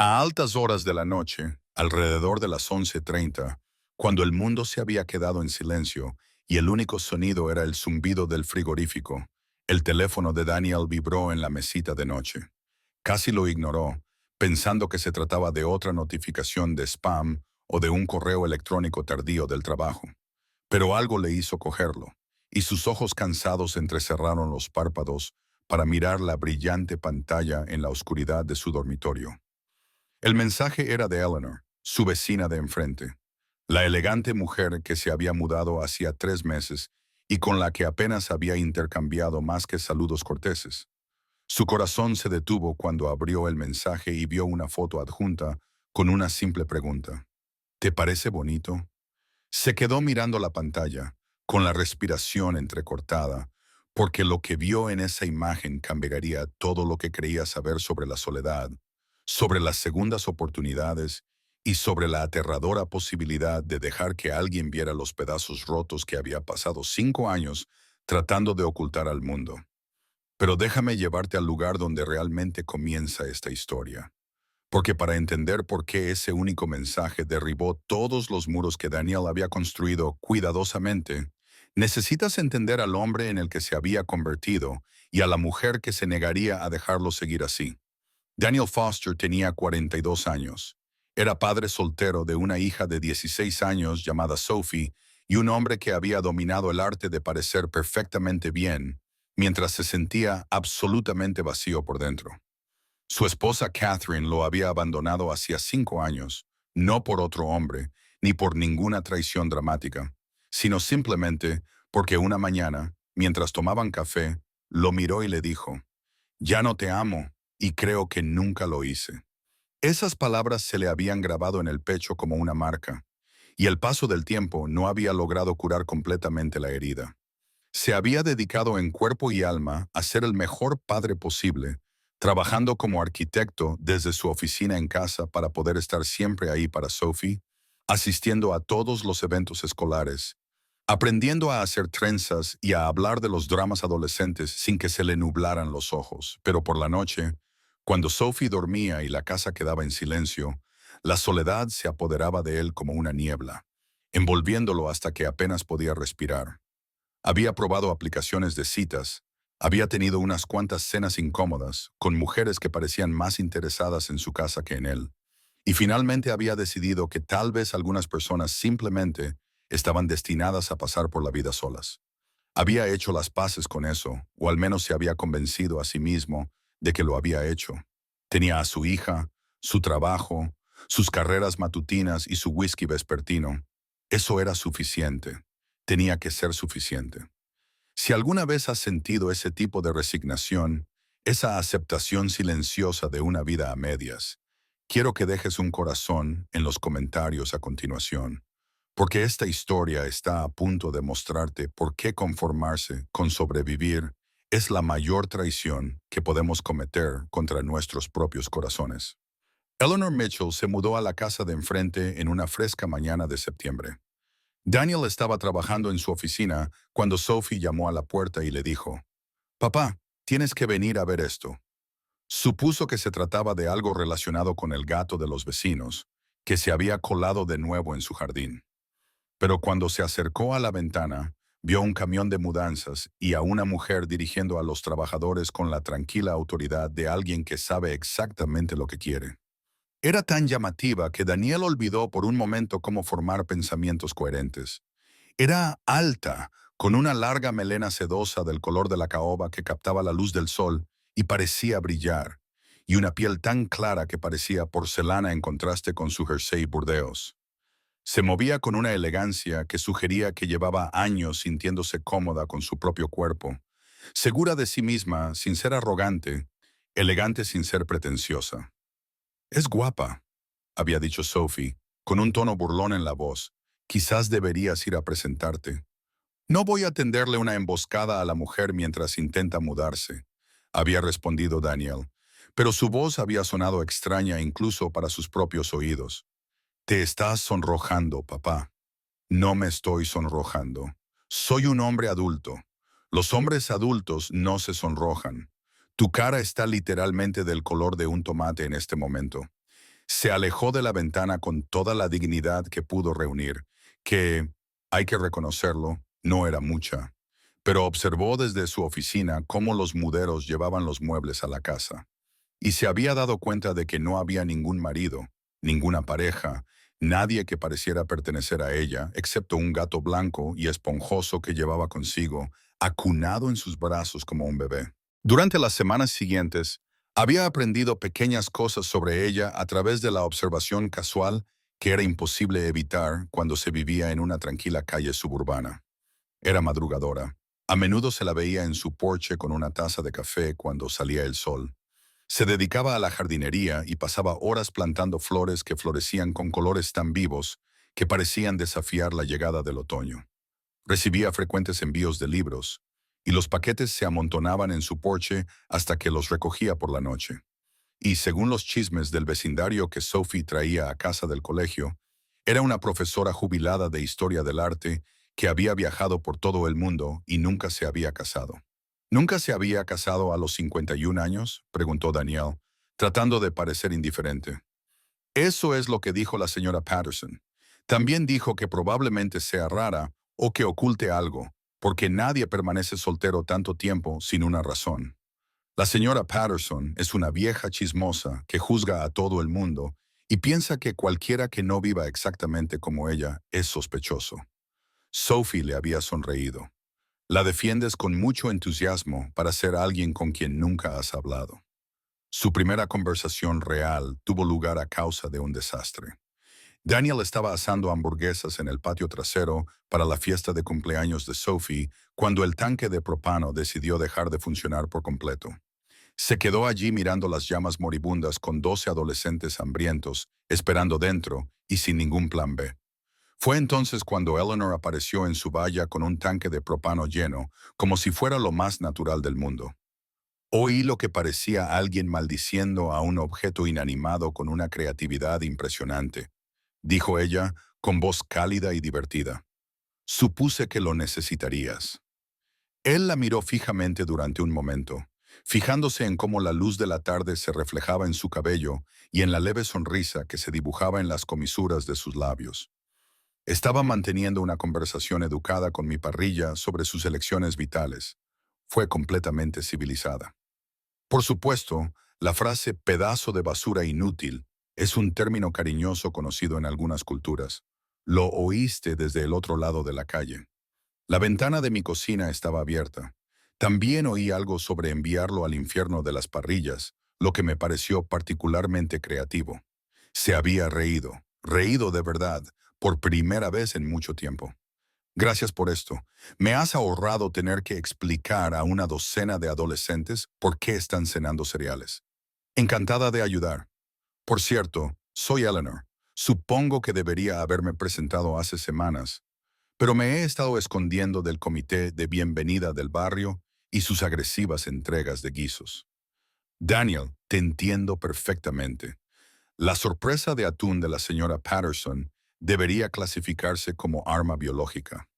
A altas horas de la noche, alrededor de las 11:30, cuando el mundo se había quedado en silencio y el único sonido era el zumbido del frigorífico, el teléfono de Daniel vibró en la mesita de noche. Casi lo ignoró, pensando que se trataba de otra notificación de spam o de un correo electrónico tardío del trabajo. Pero algo le hizo cogerlo, y sus ojos cansados entrecerraron los párpados para mirar la brillante pantalla en la oscuridad de su dormitorio. El mensaje era de Eleanor, su vecina de enfrente, la elegante mujer que se había mudado hacía 3 meses y con la que apenas había intercambiado más que saludos corteses. Su corazón se detuvo cuando abrió el mensaje y vio una foto adjunta con una simple pregunta. ¿Te parece bonito? Se quedó mirando la pantalla, con la respiración entrecortada, porque lo que vio en esa imagen cambiaría todo lo que creía saber sobre la soledad, sobre las segundas oportunidades y sobre la aterradora posibilidad de dejar que alguien viera los pedazos rotos que había pasado 5 años tratando de ocultar al mundo. Pero déjame llevarte al lugar donde realmente comienza esta historia. Porque para entender por qué ese único mensaje derribó todos los muros que Daniel había construido cuidadosamente, necesitas entender al hombre en el que se había convertido y a la mujer que se negaría a dejarlo seguir así. Daniel Foster tenía 42 años. Era padre soltero de una hija de 16 años llamada Sophie y un hombre que había dominado el arte de parecer perfectamente bien, mientras se sentía absolutamente vacío por dentro. Su esposa Catherine lo había abandonado hacía 5 años, no por otro hombre, ni por ninguna traición dramática, sino simplemente porque una mañana, mientras tomaban café, lo miró y le dijo, «Ya no te amo, y creo que nunca lo hice». Esas palabras se le habían grabado en el pecho como una marca, y el paso del tiempo no había logrado curar completamente la herida. Se había dedicado en cuerpo y alma a ser el mejor padre posible, trabajando como arquitecto desde su oficina en casa para poder estar siempre ahí para Sophie, asistiendo a todos los eventos escolares, aprendiendo a hacer trenzas y a hablar de los dramas adolescentes sin que se le nublaran los ojos. Pero por la noche, cuando Sophie dormía y la casa quedaba en silencio, la soledad se apoderaba de él como una niebla, envolviéndolo hasta que apenas podía respirar. Había probado aplicaciones de citas, había tenido unas cuantas cenas incómodas con mujeres que parecían más interesadas en su casa que en él, y finalmente había decidido que tal vez algunas personas simplemente estaban destinadas a pasar por la vida solas. Había hecho las paces con eso, o al menos se había convencido a sí mismo de que lo había hecho. Tenía a su hija, su trabajo, sus carreras matutinas y su whisky vespertino. Eso era suficiente. Tenía que ser suficiente. Si alguna vez has sentido ese tipo de resignación, esa aceptación silenciosa de una vida a medias, quiero que dejes un corazón en los comentarios a continuación, porque esta historia está a punto de mostrarte por qué conformarse con sobrevivir es la mayor traición que podemos cometer contra nuestros propios corazones. Eleanor Mitchell se mudó a la casa de enfrente en una fresca mañana de septiembre. Daniel estaba trabajando en su oficina cuando Sophie llamó a la puerta y le dijo, «Papá, tienes que venir a ver esto». Supuso que se trataba de algo relacionado con el gato de los vecinos, que se había colado de nuevo en su jardín. Pero cuando se acercó a la ventana, vio un camión de mudanzas y a una mujer dirigiendo a los trabajadores con la tranquila autoridad de alguien que sabe exactamente lo que quiere. Era tan llamativa que Daniel olvidó por un momento cómo formar pensamientos coherentes. Era alta, con una larga melena sedosa del color de la caoba que captaba la luz del sol y parecía brillar, y una piel tan clara que parecía porcelana en contraste con su jersey burdeos. Se movía con una elegancia que sugería que llevaba años sintiéndose cómoda con su propio cuerpo, segura de sí misma sin ser arrogante, elegante sin ser pretenciosa. «Es guapa», había dicho Sophie, con un tono burlón en la voz. «Quizás deberías ir a presentarte». «No voy a tenderle una emboscada a la mujer mientras intenta mudarse», había respondido Daniel, pero su voz había sonado extraña incluso para sus propios oídos. «Te estás sonrojando, papá». «No me estoy sonrojando. Soy un hombre adulto. Los hombres adultos no se sonrojan. Tu cara está literalmente del color de un tomate en este momento. Se alejó de la ventana con toda la dignidad que pudo reunir, que, hay que reconocerlo, no era mucha, pero observó desde su oficina cómo los muderos llevaban los muebles a la casa. Y se había dado cuenta de que no había ningún marido, ninguna pareja, nadie que pareciera pertenecer a ella, excepto un gato blanco y esponjoso que llevaba consigo, acunado en sus brazos como un bebé. Durante las semanas siguientes, había aprendido pequeñas cosas sobre ella a través de la observación casual que era imposible evitar cuando se vivía en una tranquila calle suburbana. Era madrugadora. A menudo se la veía en su porche con una taza de café cuando salía el sol. Se dedicaba a la jardinería y pasaba horas plantando flores que florecían con colores tan vivos que parecían desafiar la llegada del otoño. Recibía frecuentes envíos de libros, y los paquetes se amontonaban en su porche hasta que los recogía por la noche. Y según los chismes del vecindario que Sophie traía a casa del colegio, era una profesora jubilada de historia del arte que había viajado por todo el mundo y nunca se había casado. ¿Nunca se había casado a los 51 años?, preguntó Danielle, tratando de parecer indiferente. Eso es lo que dijo la señora Patterson. También dijo que probablemente sea rara o que oculte algo, porque nadie permanece soltero tanto tiempo sin una razón. La señora Patterson es una vieja chismosa que juzga a todo el mundo y piensa que cualquiera que no viva exactamente como ella es sospechoso. Sophie le había sonreído. La defiendes con mucho entusiasmo para ser alguien con quien nunca has hablado. Su primera conversación real tuvo lugar a causa de un desastre. Daniel estaba asando hamburguesas en el patio trasero para la fiesta de cumpleaños de Sophie cuando el tanque de propano decidió dejar de funcionar por completo. Se quedó allí mirando las llamas moribundas con 12 adolescentes hambrientos, esperando dentro y sin ningún plan B. Fue entonces cuando Eleanor apareció en su valla con un tanque de propano lleno, como si fuera lo más natural del mundo. Oí lo que parecía alguien maldiciendo a un objeto inanimado con una creatividad impresionante, dijo ella, con voz cálida y divertida. Supuse que lo necesitarías. Él la miró fijamente durante un momento, fijándose en cómo la luz de la tarde se reflejaba en su cabello y en la leve sonrisa que se dibujaba en las comisuras de sus labios. Estaba manteniendo una conversación educada con mi parrilla sobre sus elecciones vitales. Fue completamente civilizada. Por supuesto, la frase pedazo de basura inútil es un término cariñoso conocido en algunas culturas. Lo oíste desde el otro lado de la calle. La ventana de mi cocina estaba abierta. También oí algo sobre enviarlo al infierno de las parrillas, lo que me pareció particularmente creativo. Se había reído de verdad, por primera vez en mucho tiempo. Gracias por esto. Me has ahorrado tener que explicar a una docena de adolescentes por qué están cenando cereales. Encantada de ayudar. Por cierto, soy Eleanor. Supongo que debería haberme presentado hace semanas, pero me he estado escondiendo del comité de bienvenida del barrio y sus agresivas entregas de guisos. Daniel, te entiendo perfectamente. La sorpresa de atún de la señora Patterson debería clasificarse como arma biológica.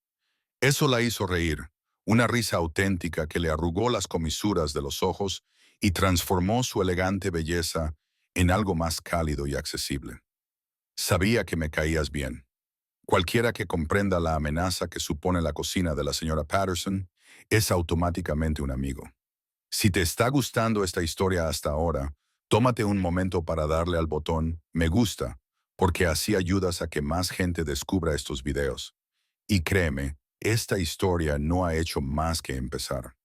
Eso la hizo reír, una risa auténtica que le arrugó las comisuras de los ojos y transformó su elegante belleza en algo más cálido y accesible. Sabía que me caías bien. Cualquiera que comprenda la amenaza que supone la cocina de la señora Patterson es automáticamente un amigo. Si te está gustando esta historia hasta ahora, tómate un momento para darle al botón "Me gusta", porque así ayudas a que más gente descubra estos videos. Y créeme, esta historia no ha hecho más que empezar.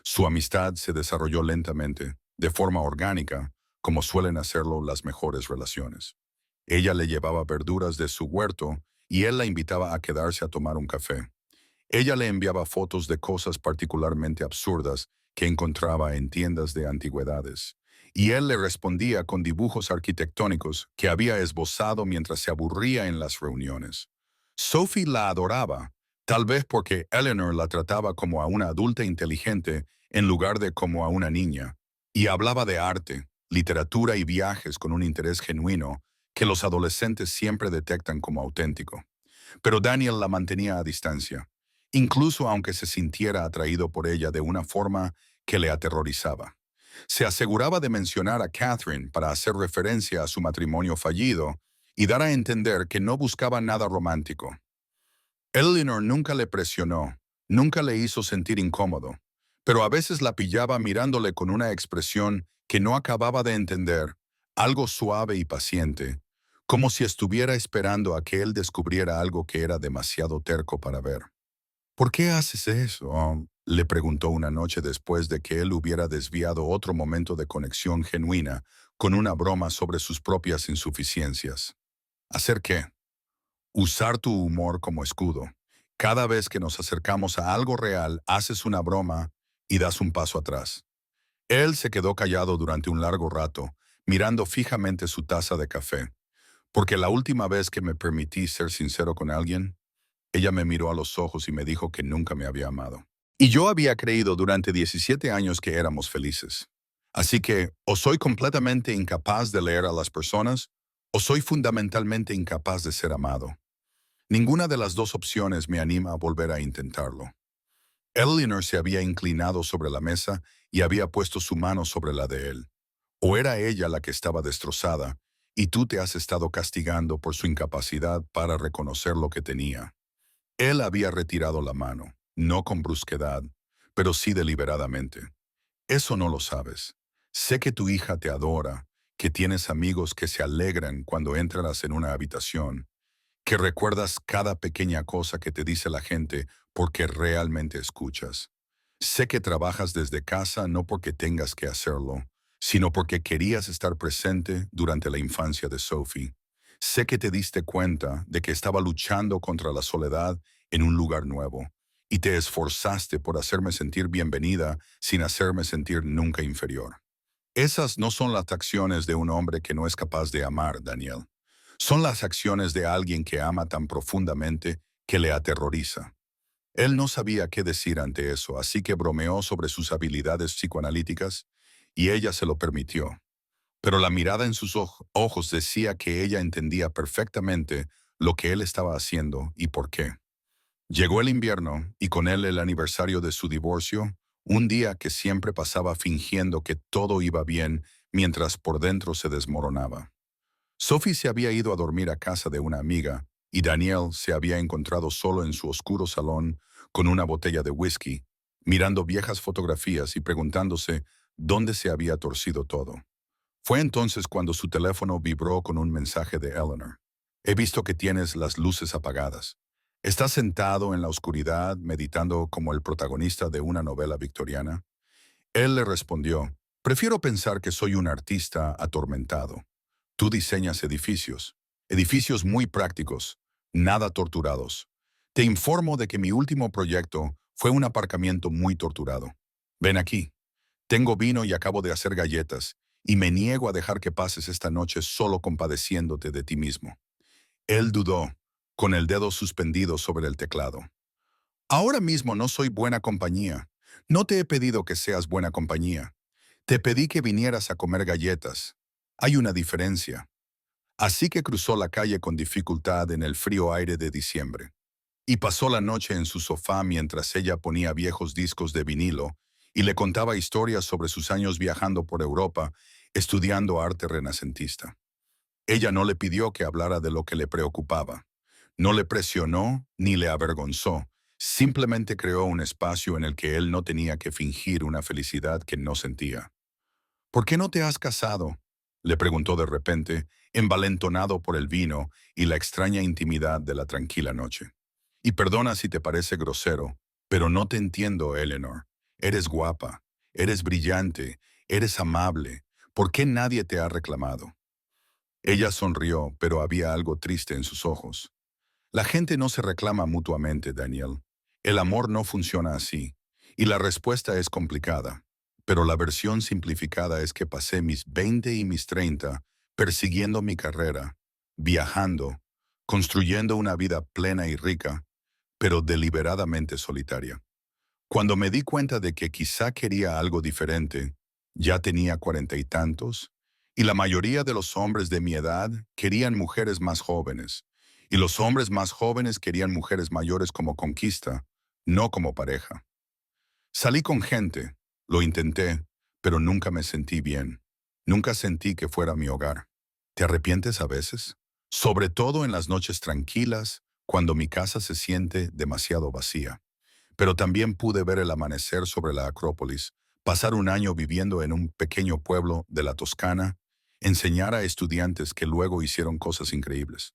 Su amistad se desarrolló lentamente, de forma orgánica, como suelen hacerlo las mejores relaciones. Ella le llevaba verduras de su huerto y él la invitaba a quedarse a tomar un café. Ella le enviaba fotos de cosas particularmente absurdas que encontraba en tiendas de antigüedades, y él le respondía con dibujos arquitectónicos que había esbozado mientras se aburría en las reuniones. Sophie la adoraba, tal vez porque Eleanor la trataba como a una adulta inteligente en lugar de como a una niña, y hablaba de arte, literatura y viajes con un interés genuino que los adolescentes siempre detectan como auténtico. Pero Daniel la mantenía a distancia, incluso aunque se sintiera atraído por ella de una forma que le aterrorizaba. Se aseguraba de mencionar a Catherine para hacer referencia a su matrimonio fallido y dar a entender que no buscaba nada romántico. Eleanor nunca le presionó, nunca le hizo sentir incómodo, pero a veces la pillaba mirándole con una expresión que no acababa de entender, algo suave y paciente, como si estuviera esperando a que él descubriera algo que era demasiado terco para ver. ¿Por qué haces eso? Le preguntó una noche después de que él hubiera desviado otro momento de conexión genuina con una broma sobre sus propias insuficiencias. ¿Hacer qué? Usar tu humor como escudo. Cada vez que nos acercamos a algo real, haces una broma y das un paso atrás. Él se quedó callado durante un largo rato, mirando fijamente su taza de café, porque la última vez que me permití ser sincero con alguien, ella me miró a los ojos y me dijo que nunca me había amado. Y yo había creído durante 17 años que éramos felices. Así que, o soy completamente incapaz de leer a las personas, o soy fundamentalmente incapaz de ser amado. Ninguna de las dos opciones me anima a volver a intentarlo. Eleanor se había inclinado sobre la mesa y había puesto su mano sobre la de él. O era ella la que estaba destrozada, y tú te has estado castigando por su incapacidad para reconocer lo que tenía. Él había retirado la mano, no con brusquedad, pero sí deliberadamente. Eso no lo sabes. Sé que tu hija te adora, que tienes amigos que se alegran cuando entras en una habitación, que recuerdas cada pequeña cosa que te dice la gente porque realmente escuchas. Sé que trabajas desde casa no porque tengas que hacerlo, sino porque querías estar presente durante la infancia de Sophie. Sé que te diste cuenta de que estaba luchando contra la soledad en un lugar nuevo, y te esforzaste por hacerme sentir bienvenida sin hacerme sentir nunca inferior. Esas no son las acciones de un hombre que no es capaz de amar, Daniel. Son las acciones de alguien que ama tan profundamente que le aterroriza. Él no sabía qué decir ante eso, así que bromeó sobre sus habilidades psicoanalíticas y ella se lo permitió. Pero la mirada en sus ojos decía que ella entendía perfectamente lo que él estaba haciendo y por qué. Llegó el invierno y con él el aniversario de su divorcio, un día que siempre pasaba fingiendo que todo iba bien mientras por dentro se desmoronaba. Sophie se había ido a dormir a casa de una amiga y Daniel se había encontrado solo en su oscuro salón con una botella de whisky, mirando viejas fotografías y preguntándose dónde se había torcido todo. Fue entonces cuando su teléfono vibró con un mensaje de Eleanor. He visto que tienes las luces apagadas. ¿Estás sentado en la oscuridad meditando como el protagonista de una novela victoriana? Él le respondió, prefiero pensar que soy un artista atormentado. Tú diseñas edificios, edificios muy prácticos, nada torturados. Te informo de que mi último proyecto fue un aparcamiento muy torturado. Ven aquí. Tengo vino y acabo de hacer galletas, y me niego a dejar que pases esta noche solo compadeciéndote de ti mismo. Él dudó, con el dedo suspendido sobre el teclado. Ahora mismo no soy buena compañía. No te he pedido que seas buena compañía. Te pedí que vinieras a comer galletas. Hay una diferencia. Así que cruzó la calle con dificultad en el frío aire de diciembre. Y pasó la noche en su sofá mientras ella ponía viejos discos de vinilo y le contaba historias sobre sus años viajando por Europa, estudiando arte renacentista. Ella no le pidió que hablara de lo que le preocupaba. No le presionó ni le avergonzó. Simplemente creó un espacio en el que él no tenía que fingir una felicidad que no sentía. ¿Por qué no te has casado? Le preguntó de repente, envalentonado por el vino y la extraña intimidad de la tranquila noche. Y perdona si te parece grosero, pero no te entiendo, Eleanor. Eres guapa, eres brillante, eres amable. ¿Por qué nadie te ha reclamado? Ella sonrió, pero había algo triste en sus ojos. La gente no se reclama mutuamente, Daniel. El amor no funciona así. Y la respuesta es complicada. Pero la versión simplificada es que pasé mis 20 y mis 30 persiguiendo mi carrera, viajando, construyendo una vida plena y rica, pero deliberadamente solitaria. Cuando me di cuenta de que quizá quería algo diferente, ya tenía 40 y tantos, y la mayoría de los hombres de mi edad querían mujeres más jóvenes, y los hombres más jóvenes querían mujeres mayores como conquista, no como pareja. Salí con gente, lo intenté, pero nunca me sentí bien. Nunca sentí que fuera mi hogar. ¿Te arrepientes a veces? Sobre todo en las noches tranquilas, cuando mi casa se siente demasiado vacía. Pero también pude ver el amanecer sobre la Acrópolis, pasar un año viviendo en un pequeño pueblo de la Toscana, enseñar a estudiantes que luego hicieron cosas increíbles.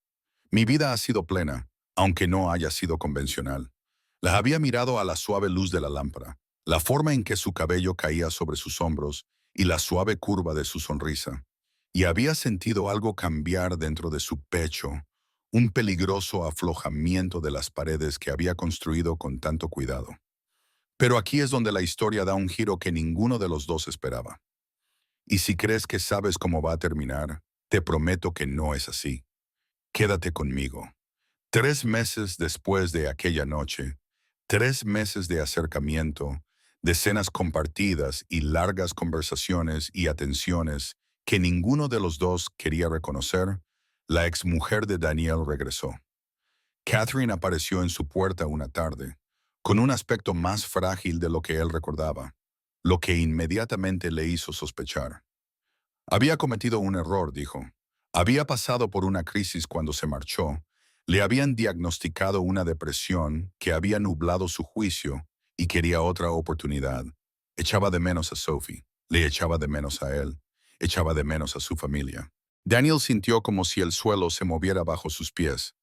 Mi vida ha sido plena, aunque no haya sido convencional. La había mirado a la suave luz de la lámpara, la forma en que su cabello caía sobre sus hombros y la suave curva de su sonrisa. Y había sentido algo cambiar dentro de su pecho, un peligroso aflojamiento de las paredes que había construido con tanto cuidado. Pero aquí es donde la historia da un giro que ninguno de los dos esperaba. Y si crees que sabes cómo va a terminar, te prometo que no es así. Quédate conmigo. 3 meses después de aquella noche, 3 meses de acercamiento, de cenas compartidas y largas conversaciones y atenciones que ninguno de los dos quería reconocer, la exmujer de Daniel regresó. Catherine apareció en su puerta una tarde, con un aspecto más frágil de lo que él recordaba, lo que inmediatamente le hizo sospechar. Había cometido un error, dijo. Había pasado por una crisis cuando se marchó. Le habían diagnosticado una depresión que había nublado su juicio y quería otra oportunidad. Echaba de menos a Sophie, le echaba de menos a él, echaba de menos a su familia. Daniel sintió como si el suelo se moviera bajo sus pies.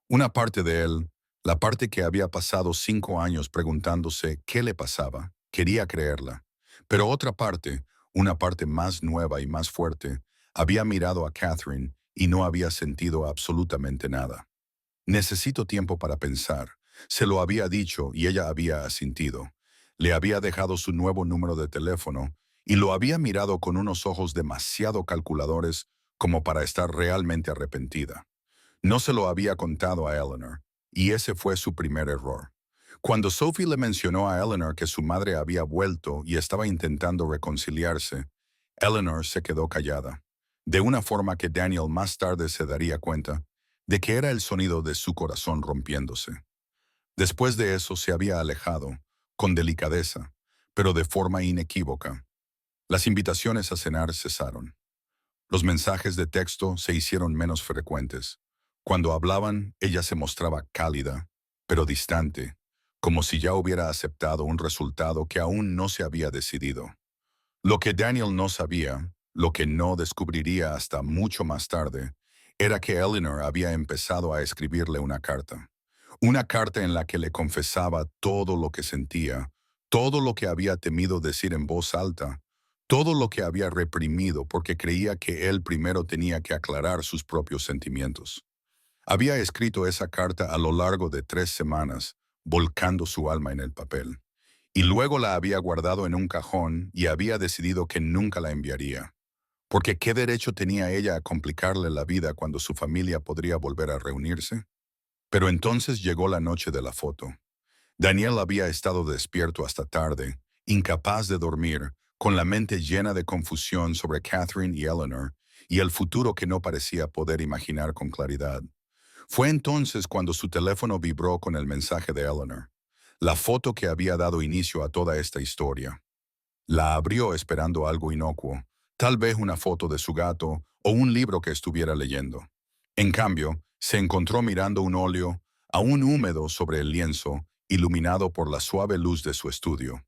Una parte de él, la parte que había pasado 5 años preguntándose qué le pasaba, quería creerla. Pero otra parte, una parte más nueva y más fuerte, había mirado a Catherine y no había sentido absolutamente nada. Necesito tiempo para pensar. Se lo había dicho y ella había asintido. Le había dejado su nuevo número de teléfono y lo había mirado con unos ojos demasiado calculadores como para estar realmente arrepentida. No se lo había contado a Eleanor, y ese fue su primer error. Cuando Sophie le mencionó a Eleanor que su madre había vuelto y estaba intentando reconciliarse, Eleanor se quedó callada, de una forma que Daniel más tarde se daría cuenta de que era el sonido de su corazón rompiéndose. Después de eso se había alejado, con delicadeza, pero de forma inequívoca. Las invitaciones a cenar cesaron. Los mensajes de texto se hicieron menos frecuentes. Cuando hablaban, ella se mostraba cálida, pero distante, como si ya hubiera aceptado un resultado que aún no se había decidido. Lo que Daniel no sabía, lo que no descubriría hasta mucho más tarde, era que Eleanor había empezado a escribirle una carta. Una carta en la que le confesaba todo lo que sentía, todo lo que había temido decir en voz alta, todo lo que había reprimido porque creía que él primero tenía que aclarar sus propios sentimientos. Había escrito esa carta a lo largo de 3 semanas, volcando su alma en el papel. Y luego la había guardado en un cajón y había decidido que nunca la enviaría. Porque ¿qué derecho tenía ella a complicarle la vida cuando su familia podría volver a reunirse? Pero entonces llegó la noche de la foto. Daniel había estado despierto hasta tarde, incapaz de dormir, con la mente llena de confusión sobre Catherine y Eleanor, y el futuro que no parecía poder imaginar con claridad. Fue entonces cuando su teléfono vibró con el mensaje de Eleanor, la foto que había dado inicio a toda esta historia. La abrió esperando algo inocuo, tal vez una foto de su gato o un libro que estuviera leyendo. En cambio, se encontró mirando un óleo, aún húmedo sobre el lienzo, iluminado por la suave luz de su estudio.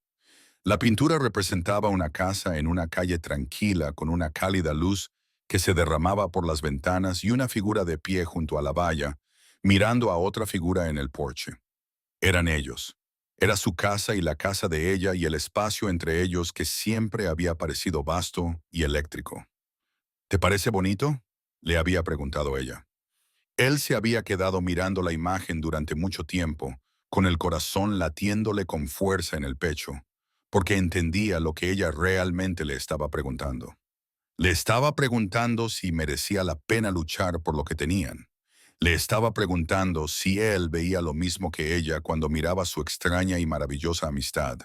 La pintura representaba una casa en una calle tranquila con una cálida luz que se derramaba por las ventanas y una figura de pie junto a la valla, mirando a otra figura en el porche. Eran ellos. Era su casa y la casa de ella y el espacio entre ellos que siempre había parecido vasto y eléctrico. ¿Te parece bonito?, le había preguntado ella. Él se había quedado mirando la imagen durante mucho tiempo, con el corazón latiéndole con fuerza en el pecho, porque entendía lo que ella realmente le estaba preguntando. Le estaba preguntando si merecía la pena luchar por lo que tenían. Le estaba preguntando si él veía lo mismo que ella cuando miraba su extraña y maravillosa amistad,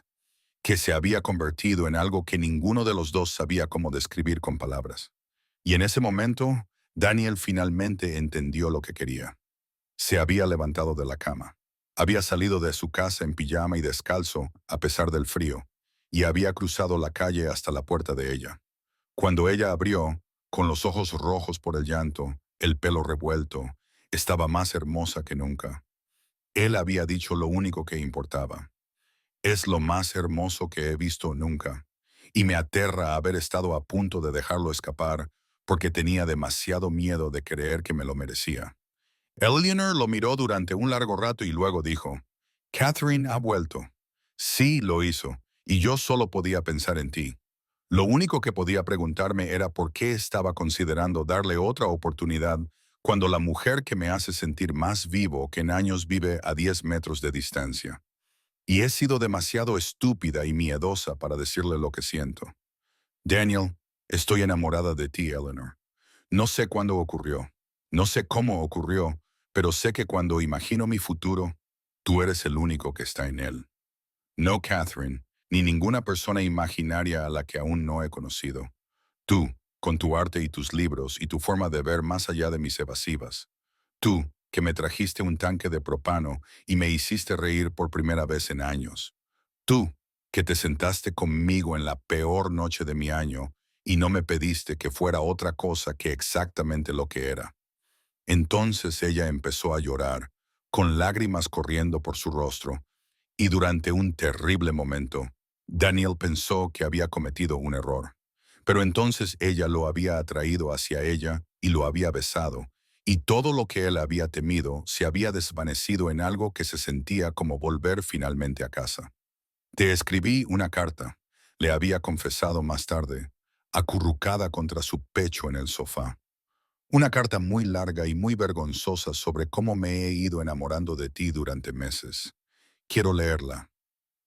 que se había convertido en algo que ninguno de los dos sabía cómo describir con palabras. Y en ese momento, Daniel finalmente entendió lo que quería. Se había levantado de la cama. Había salido de su casa en pijama y descalzo, a pesar del frío, y había cruzado la calle hasta la puerta de ella. Cuando ella abrió, con los ojos rojos por el llanto, el pelo revuelto, estaba más hermosa que nunca. Él había dicho lo único que importaba. Es lo más hermoso que he visto nunca, y me aterra haber estado a punto de dejarlo escapar porque tenía demasiado miedo de creer que me lo merecía. Eleanor lo miró durante un largo rato y luego dijo, Catherine ha vuelto. Sí, lo hizo, y yo solo podía pensar en ti. Lo único que podía preguntarme era por qué estaba considerando darle otra oportunidad cuando la mujer que me hace sentir más vivo que en años vive a 10 metros de distancia. Y he sido demasiado estúpida y miedosa para decirle lo que siento. Daniel, estoy enamorada de ti, Eleanor. No sé cuándo ocurrió, no sé cómo ocurrió, pero sé que cuando imagino mi futuro, tú eres el único que está en él. No Catherine, ni ninguna persona imaginaria a la que aún no he conocido. Tú, con tu arte y tus libros y tu forma de ver más allá de mis evasivas. Tú, que me trajiste un tanque de propano y me hiciste reír por primera vez en años. Tú, que te sentaste conmigo en la peor noche de mi año y no me pediste que fuera otra cosa que exactamente lo que era. Entonces ella empezó a llorar, con lágrimas corriendo por su rostro, y durante un terrible momento, Daniel pensó que había cometido un error. Pero entonces ella lo había atraído hacia ella y lo había besado, y todo lo que él había temido se había desvanecido en algo que se sentía como volver finalmente a casa. Te escribí una carta, le había confesado más tarde, acurrucada contra su pecho en el sofá. Una carta muy larga y muy vergonzosa sobre cómo me he ido enamorando de ti durante meses. Quiero leerla.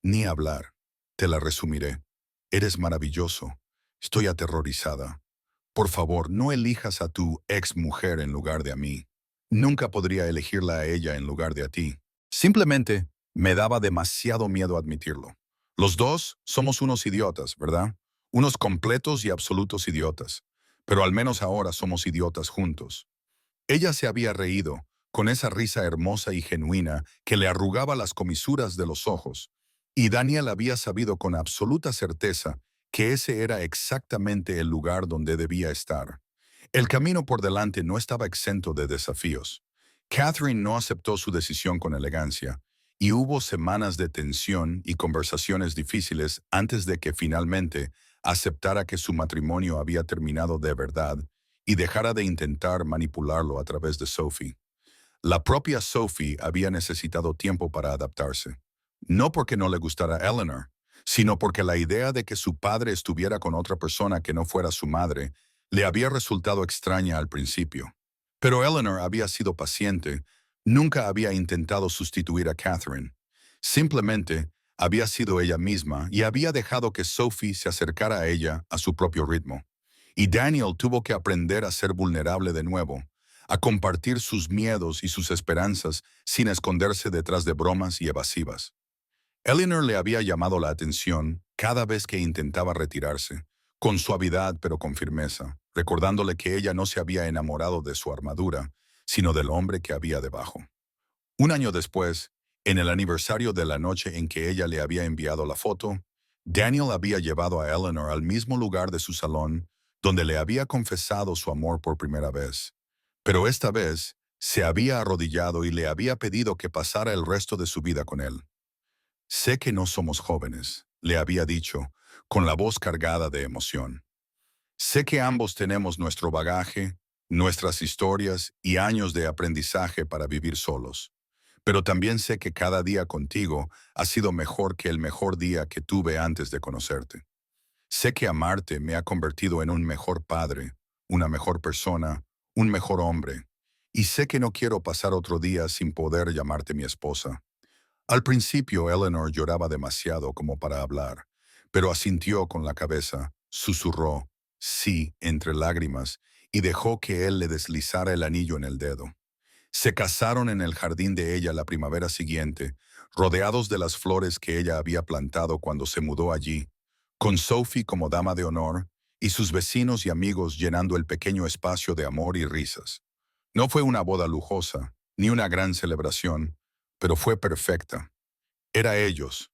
Ni hablar. Te la resumiré. Eres maravilloso. Estoy aterrorizada. Por favor, no elijas a tu ex mujer en lugar de a mí. Nunca podría elegirla a ella en lugar de a ti. Simplemente me daba demasiado miedo admitirlo. Los dos somos unos idiotas, ¿verdad? Unos completos y absolutos idiotas. Pero al menos ahora somos idiotas juntos. Ella se había reído, con esa risa hermosa y genuina que le arrugaba las comisuras de los ojos, y Daniel había sabido con absoluta certeza que ese era exactamente el lugar donde debía estar. El camino por delante no estaba exento de desafíos. Catherine no aceptó su decisión con elegancia, y hubo semanas de tensión y conversaciones difíciles antes de que finalmente aceptara que su matrimonio había terminado de verdad y dejara de intentar manipularlo a través de Sophie. La propia Sophie había necesitado tiempo para adaptarse. No porque no le gustara Eleanor, sino porque la idea de que su padre estuviera con otra persona que no fuera su madre le había resultado extraña al principio. Pero Eleanor había sido paciente, nunca había intentado sustituir a Catherine. Simplemente había sido ella misma y había dejado que Sophie se acercara a ella a su propio ritmo. Y Daniel tuvo que aprender a ser vulnerable de nuevo, a compartir sus miedos y sus esperanzas sin esconderse detrás de bromas y evasivas. Eleanor le había llamado la atención cada vez que intentaba retirarse, con suavidad pero con firmeza, recordándole que ella no se había enamorado de su armadura, sino del hombre que había debajo. Un año después, en el aniversario de la noche en que ella le había enviado la foto, Daniel había llevado a Eleanor al mismo lugar de su salón donde le había confesado su amor por primera vez. Pero esta vez se había arrodillado y le había pedido que pasara el resto de su vida con él. Sé que no somos jóvenes, le había dicho, con la voz cargada de emoción. Sé que ambos tenemos nuestro bagaje, nuestras historias y años de aprendizaje para vivir solos. Pero también sé que cada día contigo ha sido mejor que el mejor día que tuve antes de conocerte. Sé que amarte me ha convertido en un mejor padre, una mejor persona, un mejor hombre. Y sé que no quiero pasar otro día sin poder llamarte mi esposa. Al principio Eleanor lloraba demasiado como para hablar, pero asintió con la cabeza, susurró, sí, entre lágrimas, y dejó que él le deslizara el anillo en el dedo. Se casaron en el jardín de ella la primavera siguiente, rodeados de las flores que ella había plantado cuando se mudó allí, con Sophie como dama de honor y sus vecinos y amigos llenando el pequeño espacio de amor y risas. No fue una boda lujosa, ni una gran celebración, pero fue perfecta. Era ellos,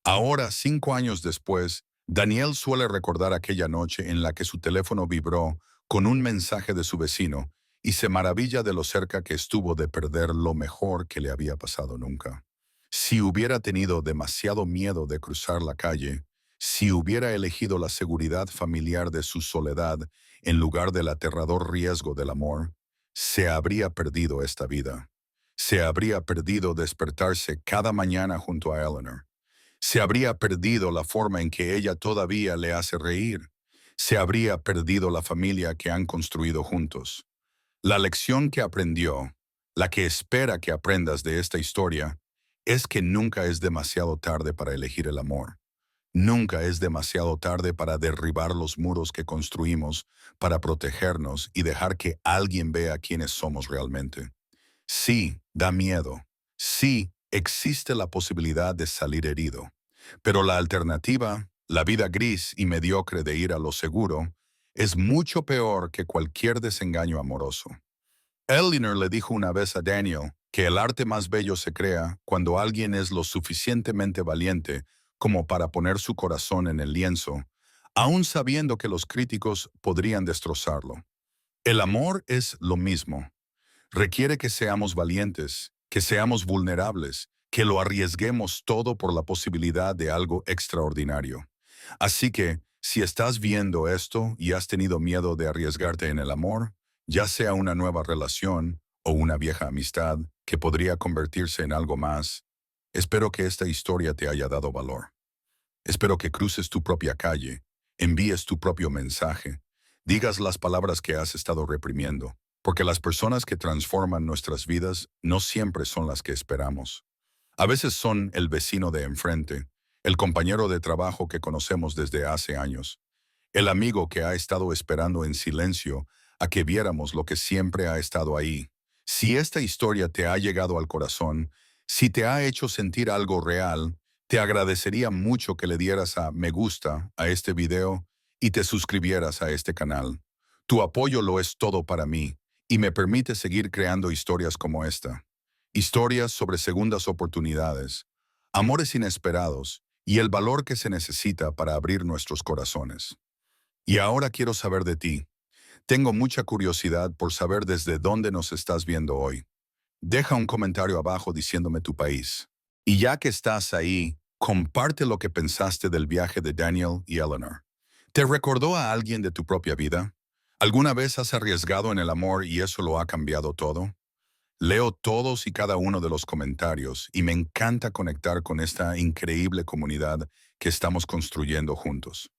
Ahora, 5 años después, Danielle suele recordar aquella noche en la que su teléfono vibró con un mensaje de su vecino y se maravilla de lo cerca que estuvo de perder lo mejor que le había pasado nunca. Si hubiera tenido demasiado miedo de cruzar la calle, si hubiera elegido la seguridad familiar de su soledad en lugar del aterrador riesgo del amor, se habría perdido esta vida. Se habría perdido despertarse cada mañana junto a Eleanor. Se habría perdido la forma en que ella todavía le hace reír. Se habría perdido la familia que han construido juntos. La lección que aprendió, la que espera que aprendas de esta historia, es que nunca es demasiado tarde para elegir el amor. Nunca es demasiado tarde para derribar los muros que construimos, para protegernos y dejar que alguien vea quiénes somos realmente. Sí, da miedo. Sí, existe la posibilidad de salir herido. Pero la alternativa, la vida gris y mediocre de ir a lo seguro, es mucho peor que cualquier desengaño amoroso. Eleanor le dijo una vez a Daniel que el arte más bello se crea cuando alguien es lo suficientemente valiente como para poner su corazón en el lienzo, aun sabiendo que los críticos podrían destrozarlo. El amor es lo mismo. Requiere que seamos valientes, que seamos vulnerables, que lo arriesguemos todo por la posibilidad de algo extraordinario. Así que, si estás viendo esto y has tenido miedo de arriesgarte en el amor, ya sea una nueva relación o una vieja amistad que podría convertirse en algo más, espero que esta historia te haya dado valor. Espero que cruces tu propia calle, envíes tu propio mensaje, digas las palabras que has estado reprimiendo, porque las personas que transforman nuestras vidas no siempre son las que esperamos. A veces son el vecino de enfrente, el compañero de trabajo que conocemos desde hace años, el amigo que ha estado esperando en silencio a que viéramos lo que siempre ha estado ahí. Si esta historia te ha llegado al corazón, si te ha hecho sentir algo real, te agradecería mucho que le dieras a me gusta a este video y te suscribieras a este canal. Tu apoyo lo es todo para mí y me permite seguir creando historias como esta. Historias sobre segundas oportunidades, amores inesperados y el valor que se necesita para abrir nuestros corazones. Y ahora quiero saber de ti. Tengo mucha curiosidad por saber desde dónde nos estás viendo hoy. Deja un comentario abajo diciéndome tu país. Y ya que estás ahí, comparte lo que pensaste del viaje de Daniel y Eleanor. ¿Te recordó a alguien de tu propia vida? ¿Alguna vez has arriesgado en el amor y eso lo ha cambiado todo? Leo todos y cada uno de los comentarios y me encanta conectar con esta increíble comunidad que estamos construyendo juntos.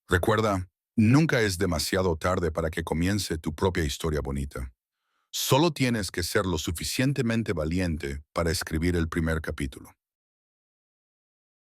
Recuerda, nunca es demasiado tarde para que comience tu propia historia bonita. Solo tienes que ser lo suficientemente valiente para escribir el primer capítulo.